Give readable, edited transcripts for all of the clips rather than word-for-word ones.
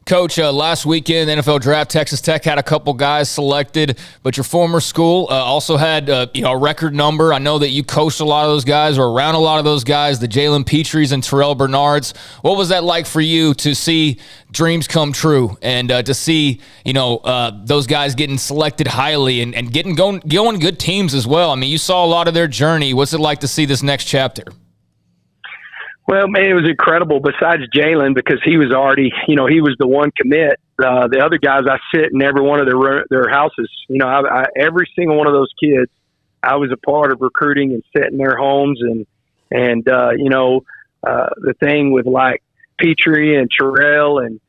Coach, last weekend, the NFL Draft, Texas Tech had a couple guys selected, but your former school also had a record number. I know that you coached a lot of those guys or around a lot of those guys, the Jalen Petries and Terrell Bernards. What was that like for you to see dreams come true and to see those guys getting selected highly and getting going good teams as well? I mean, you saw a lot of their journey. What's it like to see this next chapter? Well, man, it was incredible besides Jalen because he was already, he was the one commit. The other guys, I sit in every one of their houses. Every single one of those kids, I was a part of recruiting and sitting in their homes. And the thing with like Petrie and Terrell and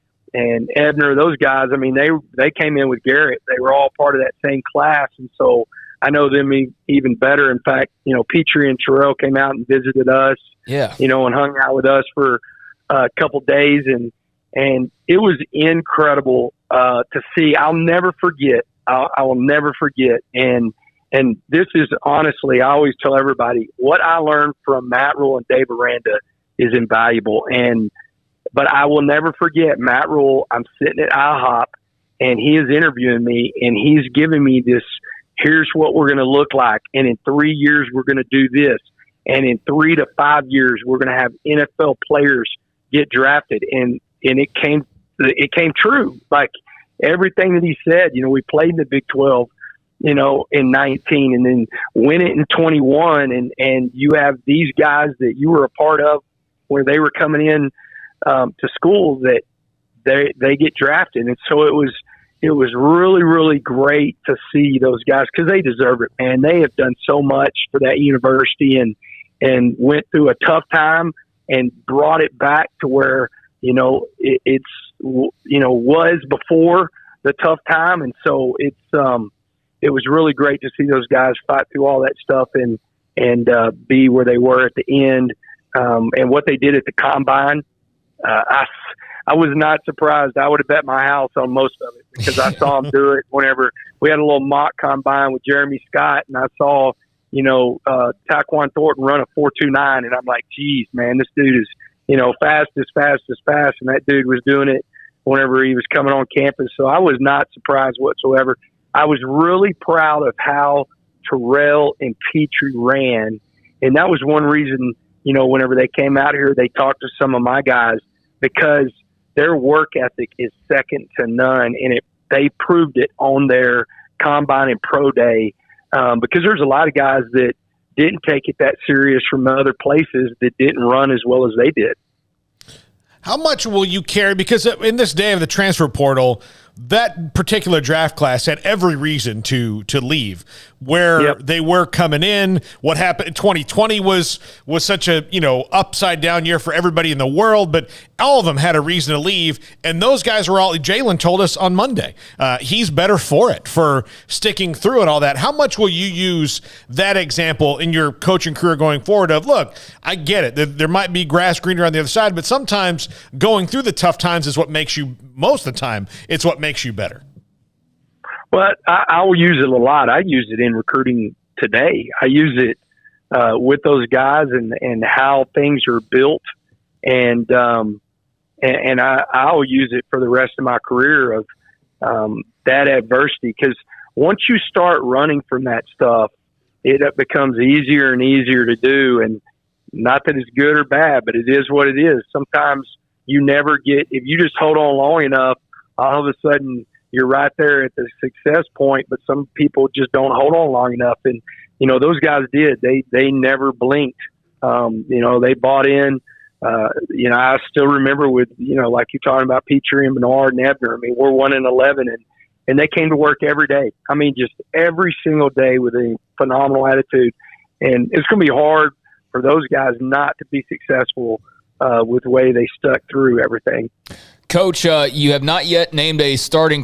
Ebner, those guys, I mean, they came in with Garrett. They were all part of that same class. And so I know them even better. In fact, Petrie and Terrell came out and visited us. Yeah. And hung out with us for a couple days and it was incredible to see. I'll never forget. I will never forget. And this is honestly, I always tell everybody what I learned from Matt Rhule and Dave Aranda is invaluable. But I will never forget Matt Rhule. I'm sitting at IHOP and he is interviewing me and he's giving me this, here's what we're going to look like. And in 3 years, we're going to do this. And in 3 to 5 years, we're going to have NFL players get drafted. And it came true. Like everything that he said, we played in the Big 12, in 19 and then win it in 21. And you have these guys that you were a part of where they were coming in to school that they get drafted. And so it was really, really great to see those guys because they deserve it, man. They have done so much for that university and went through a tough time and brought it back to where, it's was before the tough time. And so it was really great to see those guys fight through all that stuff and be where they were at the end. And what they did at the combine, I was not surprised. I would have bet my house on most of it because I saw him do it whenever we had a little mock combine with Jeremy Scott and I saw, Taquan Thornton run a 4.29 and I'm like, geez, man, this dude is, fast. And that dude was doing it whenever he was coming on campus. So I was not surprised whatsoever. I was really proud of how Terrell and Petrie ran. And that was one reason, whenever they came out here, they talked to some of my guys because their work ethic is second to none. And they proved it on their combine and pro day. Because there's a lot of guys that didn't take it that serious from other places that didn't run as well as they did. How much will you carry? Because in this day of the transfer portal, that particular draft class had every reason to leave where they were coming in. What happened in 2020 was such a, upside down year for everybody in the world, but all of them had a reason to leave. And those guys were all, Jalen told us on Monday, he's better for it, for sticking through and all that. How much will you use that example in your coaching career going forward of, look, I get it. There might be grass greener on the other side, but sometimes going through the tough times is what makes you, most of the time, it's what makes you better. Well, I will use it a lot. I use it in recruiting today. I use it with those guys and how things are built, and I'll use it for the rest of my career of that adversity. Because once you start running from that stuff, it becomes easier and easier to do. And not that it's good or bad, but it is what it is. Sometimes you never get, if you just hold on long enough, all of a sudden you're right there at the success point, but some people just don't hold on long enough. And, those guys did, they never blinked. They bought in, I still remember with, like you're talking about Petrie and Bernard and Ebner. I mean, we're 1-11 and they came to work every day. I mean, just every single day with a phenomenal attitude. And it's going to be hard for those guys not to be successful with the way they stuck through everything. Coach, you have not yet named a starting